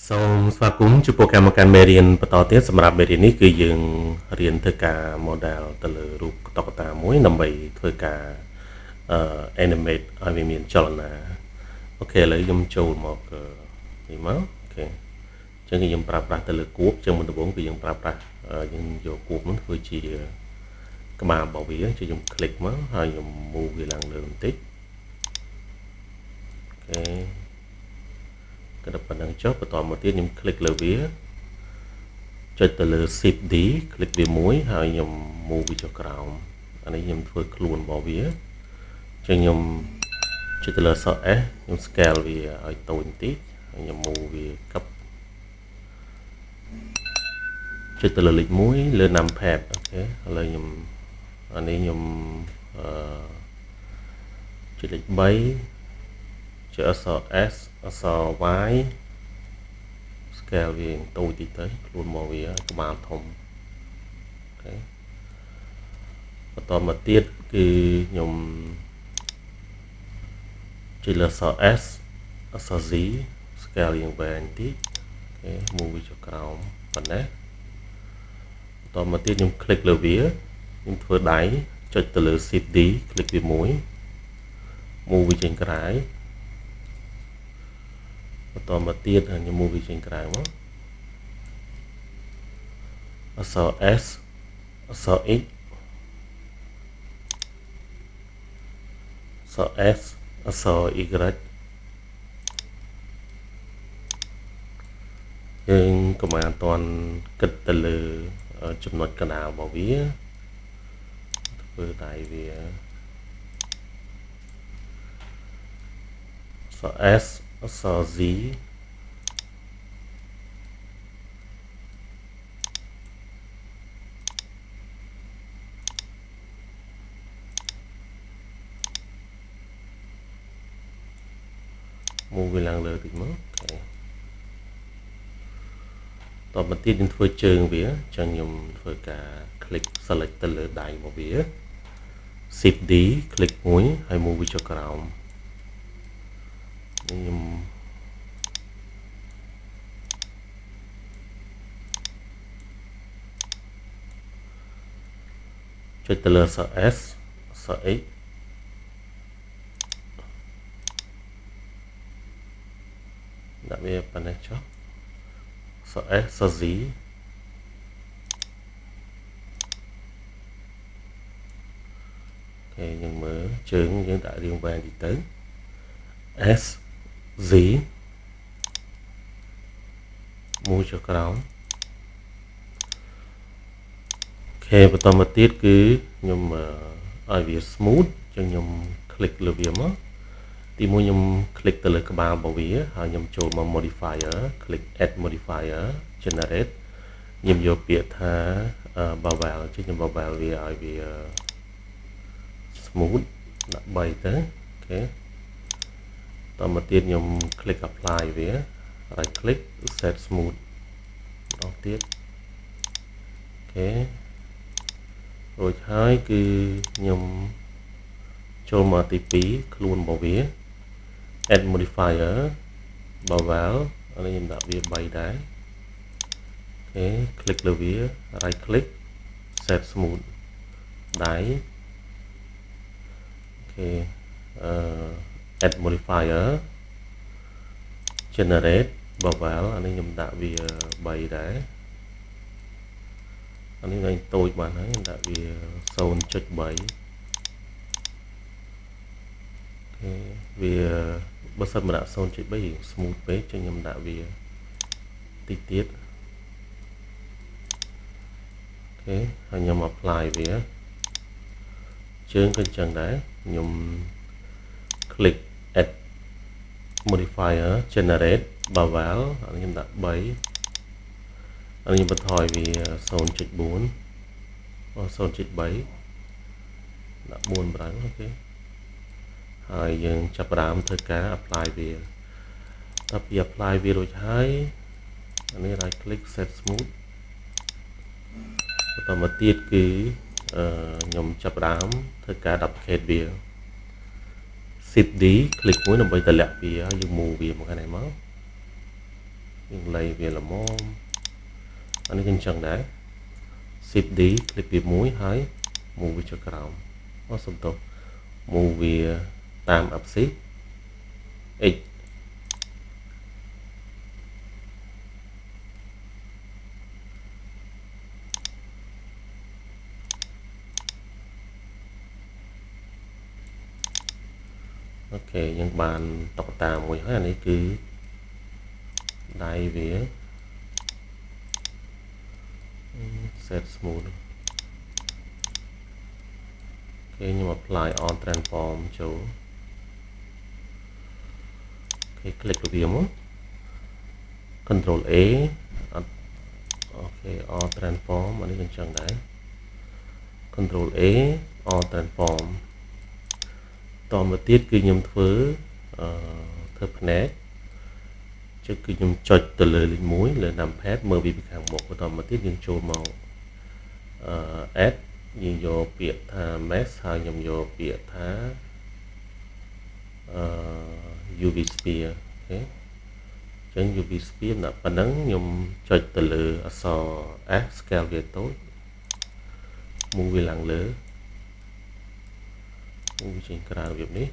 សូមស្វាគមន៍ចំពោះកម្មការមេរៀនបន្តទៀតសម្រាប់មេរៀននេះគឺយើងរៀនធ្វើការ model ទៅលើរូបតុក្កតាមួយដើម្បីធ្វើការanimate ឲ្យវាមានចលនាអូខេឥឡូវខ្ញុំចូលមកនេះមកអូខេអញ្ចឹងខ្ញុំប្រើប្រាស់ទៅលើគួបអញ្ចឹងមុនដំបូងគឺយើងប្រើប្រាស់យើងយកគួបនោះធ្វើជាក្បាលរបស់វាអញ្ចឹងខ្ញុំ click មកហើយខ្ញុំ move វាឡើងលើបន្តិចអូខេក៏ប៉ុណ្្នឹងចុះបន្តមកទៀតខ្ញុំ click លើវាចុចទៅលើ Shift D click វាមួយហើយខ្ញុំ move វាចុះក្រោមអានេះខ្ញុំធ្វើខ្លួនរបស់វាអញ្ចឹងខ្ញុំចុចទៅលើអក្សរ S ខ្ញុំ scale វាឲ្យតូចបន្តិចហើយខ្ញុំ move វាកັບចុចទៅលើលេខ1លើ numpad អូខេឥឡូវខ្ញុំអានេះខ្ញុំចុចលេខ3ចុចអក្សរ S អក្សរ Y scale វាតូចតិចទៅខ្លួនមកវាក្បាលធំអូខេបន្តមកទៀតគឺខ្ញុំចុចលើអក្សរ S អក្សរ Z scale យើងវែងតិចអូខេ move វាចុះក្រោមប៉ុណ្ណេះបន្តមកទៀតខ្ញុំ click លើវាខ្ញុំធ្វើដៃចុចទៅលើ Shift D click វាមួយ move វាចេញក្រៅបន្តមកទៀតខ្ញុំ move វាចេញក្រៅមកអក្សរ S អក្សរ X អក្សរ S អក្សរ Y យើងកុំអានតន់គិតទៅលើចំណុចកណ្ដាលរបស់វាធ្វើដៃវាអក្សរ S អក្សរ Z move វាឡើងលើតិចមកអូខេតបទៀតយើងធ្វើជើងវាអញ្ចឹងខ្ញុំធ្វើការ click select ទៅលើដៃរបស់វា Shift D click មួយហើយ move វាចុះក្រោមខ្ញុំចុចទៅលើអក្សរ S អក្សរ X ដាក់វាប៉ុណ្ណេះចុះអក្សរ S អក្សរ Z អូខេយើងមើលជើងយើងដាក់រាងវែងតិចទៅ S Z មួយចុះក្រោមអូខេបន្តមកទៀតគឺខ្ញុំឲ្យវា smooth អញ្ចឹងខ្ញុំ click លើវាមកទីមួយខ្ញុំ click ទៅលើក្បាលរបស់វាហើយខ្ញុំចូលមក modifier click add modifier generate ខ្ញុំយកពាក្យថា bevel អញ្ចឹងខ្ញុំ bevel វាឲ្យវា smooth ដាក់3ទៅអូខេតមកទៀតខ្ញុំ click apply វា right click set smooth ម្ដងទៀតអូខេរួចហើយគឺខ្ញុំចូលមកទី2ខ្លួនរបស់វា add modifier bevel ឥឡូវខ្ញុំដាក់វា3ដែរអូខេ click លើវា right click set smooth ដៃអូខេadd modifier generate bevel អានេះខ្ញុំដាក់វា3ដែរអានេះវិញតូចបានហើយខ្ញុំដាក់វា 0.3 វាបើសិនមកដាក់ 0.3 smooth ពេកចឹងខ្ញុំដាក់វាតិចទៀតអូខេហើយខ្ញុំ apply វាជើងក៏អញ្ចឹងដែរខ្ញុំ click add modifier generate bevel ហើយខ្ញុំដាក់3ហើយខ្ញុំបន្ថយវា 0.4 0.3 ដាក់4ប្រាំអូខេហើយយើងចាប់ផ្ដើមធ្វើការ apply វាតពី apply វារួចហើយអានេះ right click set smooth បន្តមកទៀតគឺខ្ញុំចាប់ផ្ដើមធ្វើការ duplicate វា Shift D click មួយដើម្បីតម្លាក់វាយើង move វាមកខាងនេះមក យើងលៃវាល្មមអានេះគឺអញ្ចឹងដែរ Shift D คลิกវាមួយហើយ move វាចុះក្រោមសំទោស move វាតាម axis x អូខេយើងបានតុក្កតាមួយហើយអានេះគឺដៃវា set smooth គេខ្ញុំ apply on transform ចូលគេ click វាមក control A អូខេ on transform អានេះអញ្ចឹងដែរ control A on transform តមកទៀតគឺខ្ញុំធ្វើផ្នែកគឺខ្ញុំចុចទៅលើលេខ1លើ numpad មើលវាពីខាងមុខបន្តមកទៀតយើងចូលមក add យើងយកពាក្យថា mesh ហើយខ្ញុំយកពាក្យថា UV sphere អូខេអញ្ចឹង UV sphere ដល់ប៉ុណ្ណឹងខ្ញុំចុចទៅលើអក្សរ S scale វាតូច move វាឡើងលើ move ចេញក្រៅរបៀបនេះ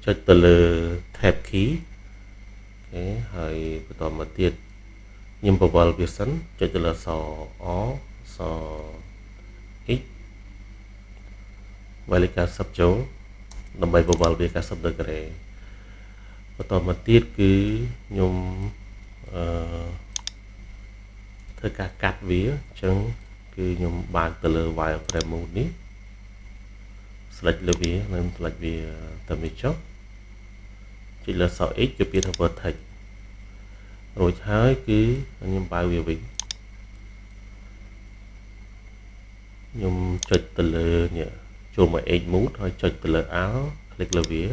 ចុចទៅលើ tab key អូខេហើយបន្តមកទៀតខ្ញុំបវល់វាសិនចុចទៅលើអក្សរ O អក្សរ X វាយលេខ90ចូលដើម្បីបវល់វា90ដឺក្រេបន្តមកទៀតគឺខ្ញុំធ្វើការកាត់វាអញ្ចឹងគឺខ្ញុំបើកទៅលើ wireframe mode នេះ select លើវានិង select វាទៅវាចុះចុចលើអក្សរ X គឺពាក្យថា vertex រួចហើយគឺខ្ញុំបើកវាវិញខ្ញុំចុចទៅលើនេះចូលមក Edge mode ហើយចុចទៅលើ Alt click លើវា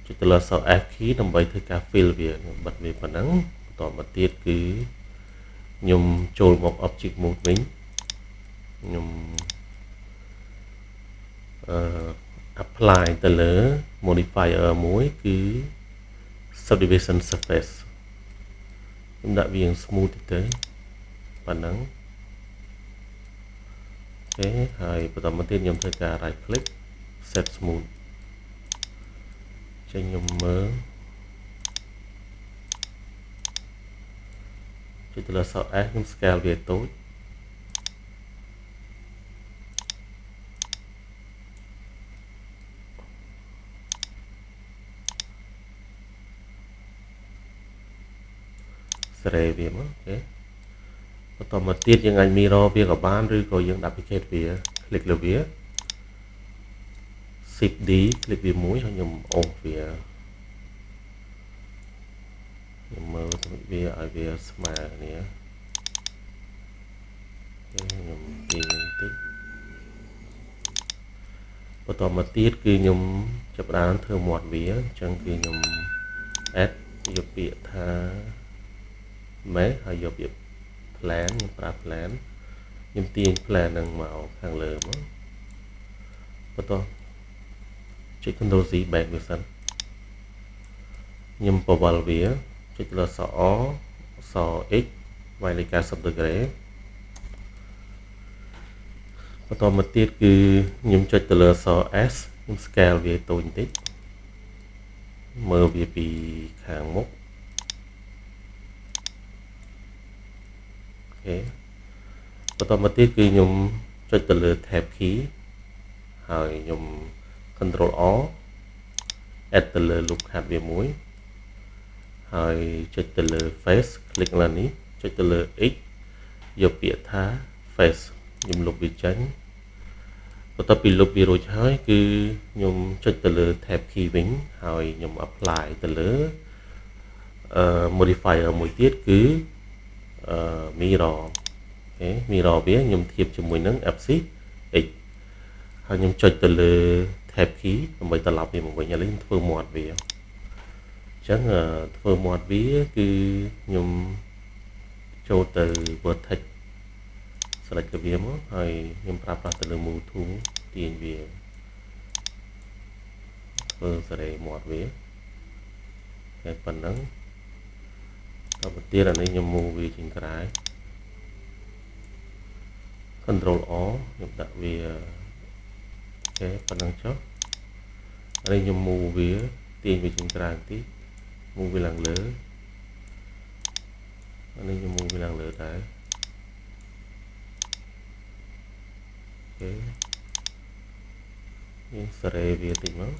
ចុចទៅលើអក្សរ F key ដើម្បីធ្វើការ fill វាខ្ញុំបិទវាប៉ុណ្ណឹងបន្តមកទៀតគឺខ្ញុំចូលមក object mode វិញខ្ញុំ apply ទៅលើ modifier មួយគឺ subdivision surface ខ្ញុំដាក់វា smooth ទៅប៉ុណ្ណឹងអូខេហើយបន្តមកទៀតខ្ញុំធ្វើការ right click set smooth ចេញខ្ញុំមើលចុចទៅលើ S ខ្ញុំ scale វាតូចសេរីវាមកអូខេបន្តមកទៀតយើងអាច mirror វាក៏បានឬក៏យើង duplicate វា click លើវា Shift D click វាមួយហើយខ្ញុំអូសវាខ្ញុំមើលវាឲ្យវាស្មើគ្នាខ្ញុំទាញបន្តិចបន្តមកទៀតគឺខ្ញុំចាប់ផ្ដើមធ្វើមាត់វាអញ្ចឹងគឺខ្ញុំ add យកពាក្យថា mesh ហើយយកពាក្យ plan ខ្ញុំប្រើ plan ខ្ញុំទាញ plan នឹងមកខាងលើមកបន្តចុច Ctrl Z back វាសិនខ្ញុំបវល់វាចុចលើអក្សរ O អក្សរ X វាយលេខ90ដឺក្រេបន្តមកទៀតគឺខ្ញុំចុចទៅលើអក្សរ S ខ្ញុំ scale វាតូចបន្តិចមើលវាពីខាងមុខអូខេបន្តមកទៀតគឺខ្ញុំចុចទៅលើ tab key ហើយខ្ញុំ Ctrl O add ទៅលើ loop cut វាមួយហើយចុចទៅលើ face click លើនេះចុចទៅលើ X យកពាក្យថា face ខ្ញុំលុបវាចេញបន្ទាប់ពីលុបវារួចហើយគឺខ្ញុំចុចទៅលើ tab key វិញហើយខ្ញុំ apply ទៅលើmodifier មួយទៀតគឺ mirror អូខេ mirror វាខ្ញុំធៀបជាមួយនឹង axis X ហើយខ្ញុំចុចទៅលើ tab key ដើម្បីត្រឡប់វាមកវិញឥឡូវខ្ញុំធ្វើមាត់វាអញ្ចឹងធ្វើមាត់វាគឺខ្ញុំចូលទៅ vertex select វាមកហើយខ្ញុំប្រើប្រាស់ទៅលើ move tool ទាញវាធ្វើសេរីមាត់វា ប៉ុណ្ណឹងតទៅទៀតអានេះខ្ញុំ move វាចេញក្រៅ Control O ខ្ញុំដាក់វាអូខេប៉ុណ្ណឹងចុះអានេះខ្ញុំ move វាទាញវាចេញក្រៅបន្តិច move វាឡើងលើអានេះខ្ញុំ move វាឡើងលើដែរអូខេយើងសេរីវាតិចមក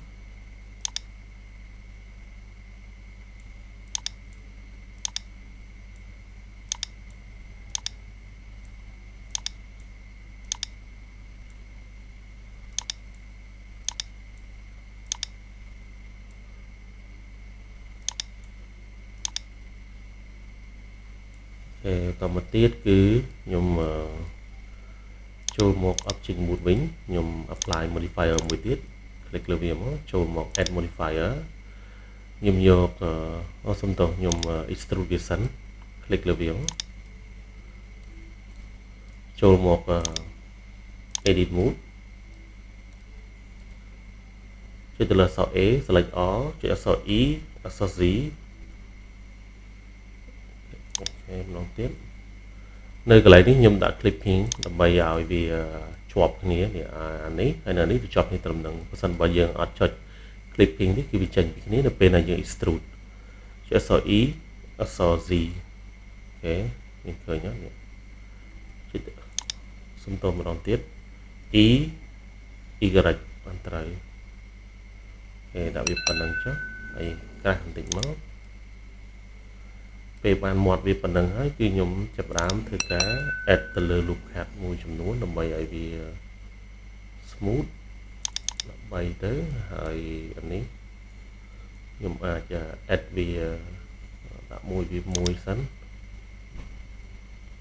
តមកទៀតគឺខ្ញុំចូលមក object mode វិញខ្ញុំ apply modifier មួយទៀត click លើវាមកចូលមក add modifier ខ្ញុំយកសុំទោសខ្ញុំ extrude វាសិន click លើវាមកចូលមក edit mode ចុចទៅលើអក្សរ A select all ចុចអក្សរ E អក្សរ Z អូខេម្ដងទៀតនៅកន្លែងនេះខ្ញុំដាក់ clipping ដើម្បីឲ្យវាជាប់គ្នានេះអានេះហើយនៅនេះវាជាប់គ្នាត្រឹមហ្នឹងបើសិនបើយើងអត់ចុច clipping នេះគឺវាចេញពីគ្នានៅពេលដែលយើង extrude ចុចអក្សរ E អក្សរ Z អូខេនេះឃើញហ្នឹងចុចសុំតម្ដងទៀត E Y បានត្រូវអូខេដាក់វាប៉ុណ្្នឹងចុះហើយក្រាស់បន្តិចមកពេលបានមាត់វាប៉ុណ្្នឹងហើយគឺខ្ញុំចាប់ផ្ដើមធ្វើការ add ទៅលើ loop cut មួយចំនួនដើម្បីឲ្យវា smooth ដើម្បីទៅហើយអានេះខ្ញុំអាច add វាដាក់មួយវាមួយសិន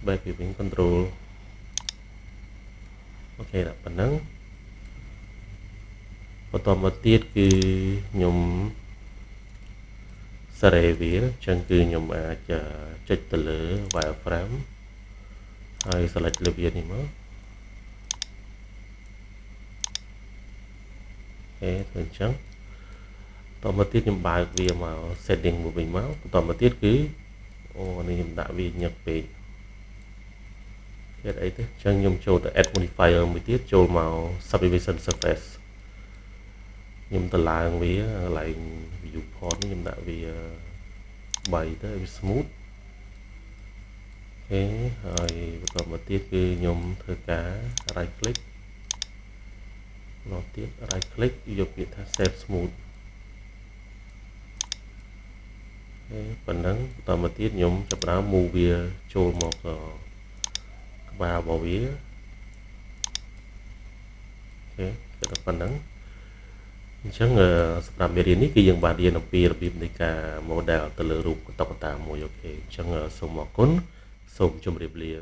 back វាវិញ control អូខេដាក់ប៉ុណ្្នឹងបន្តមកទៀតគឺខ្ញុំសេរីវាអញ្ចឹងគឺខ្ញុំអាចចុចទៅលើ wireframe ហើយ select លើវានេះមកអូខេធ្វើអញ្ចឹងបន្តមកទៀតខ្ញុំបើកវាមក setting មួយវិញមកបន្តមកទៀតគឺអូនេះខ្ញុំដាក់វាញឹកពេកគេអីទេអញ្ចឹងខ្ញុំចូលទៅ add modifier មួយទៀតចូលមក subdivision surface ខ្ញុំទៅឡើងវាកន្លែង viewport នេះខ្ញុំដាក់វា3ទៅវា smooth អូខេហើយបន្តមកទៀតគឺខ្ញុំធ្វើការ right click មកទៀត right click យកពាក្យថា save smooth អូខេប៉ុណ្ណឹងបន្តមកទៀតខ្ញុំចាប់ផ្ដើម move វាចូលមកក្បាលរបស់វាអូខេគឺតែប៉ុណ្ណឹងអញ្ចឹងសម្រាប់មេរៀននេះគឺយើងបានរៀនអំពីរបៀបនៃការ model ទៅលើរូបតុក្កតាមួយអូខេអញ្ចឹងសូមអរគុណសូមជម្រាបលា